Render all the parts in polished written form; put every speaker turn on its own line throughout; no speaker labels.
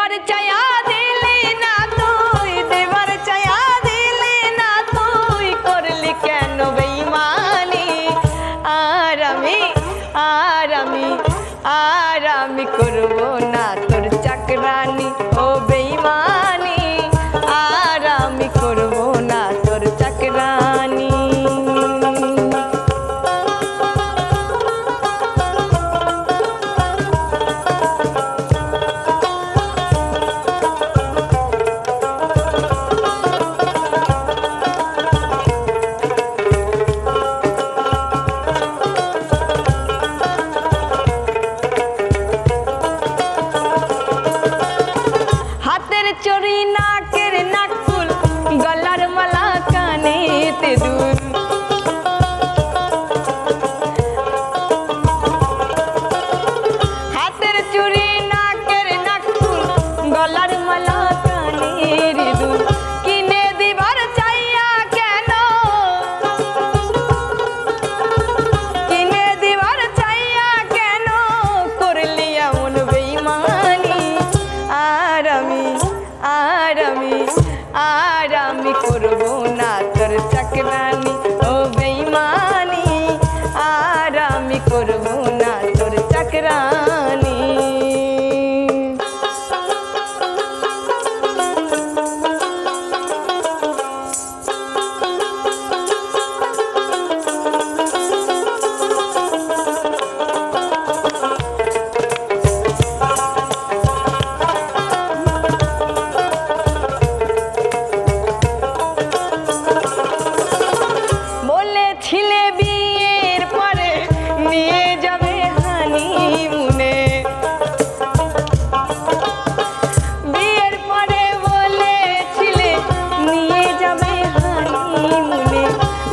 দিবার চায়া দিলি না তুই, দিবার চায়া দিলি না তুই, করলি কেন বেঈমানি? আর আমি করব না তোর চাকরানি ও বেঈমানি, আর আমি করব না তোর চাকরানি। চড়ি নাকের নাকফুল, গলার মালা কানেতে দুল, হাতের চুড়ি নাকের নাকফুল, গলার মালা কানের দুল, কিনে দিবার চাইয়া কেন, কিনে দিবার চাইয়া কেন করলি এমন বেঈমানি? আর আমি করব না তোর চাকরানি ও বেঈমানি, আর আমি করব না তোর চাকরানি। ছিলে বিয়ের পরে নিয়ে যাবে হানিমুনে, বিয়ের পরে বলেছিলে নিয়ে যাবে হানিমুনে,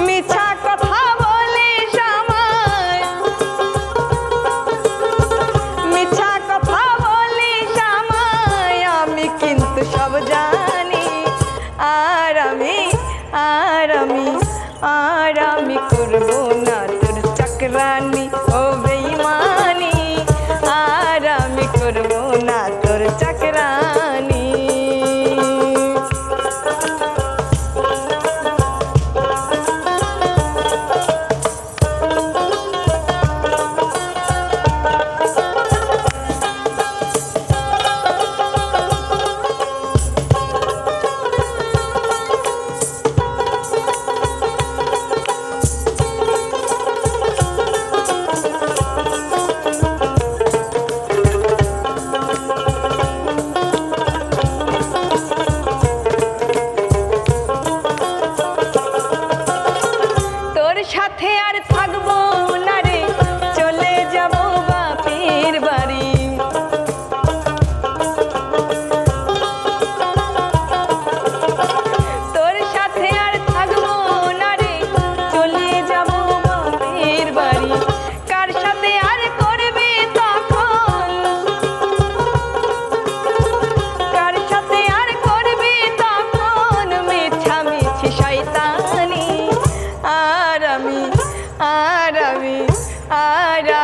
মিছা কথা বলিস আমায়, মিছা কথা বলিস আমায়, আমি কিন্তু সব জানি। আর আমি করব না তোর চাকরানি ও বেঈমানি, আর আমি করব না তোর চাকরানি। সাথে আর থাকবো না রে, চলে যাব বাপের বাড়ি, তোর সাথে আর থাকবো না রে, চলে যাব বাপের বাড়ি। কার সাথে আর করবি তখন, কার সাথে আর করবি তখন মিছামিছি শয়তানি? আর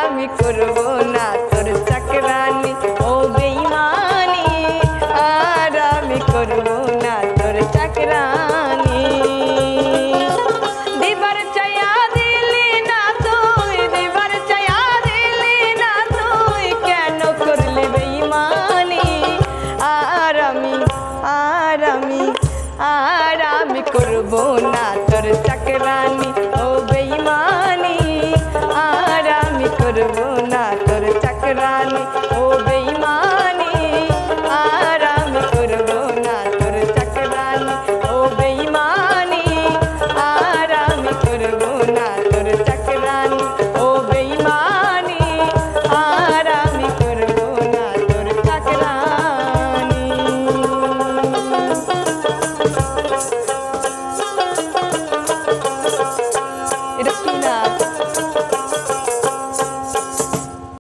আমি করব না তোর চাকরানি ও বেঈমানি, আর আমি করব না তোর চাকরানি। দিবার চায়া দিলি না তুই, দিবার চায়া দিলি না তুই, কেন করলি বেঈমানি? আর আমি করব না তোর চাকরানি ও বেঈমানি, আর আমি করব না তোর চাকরানি।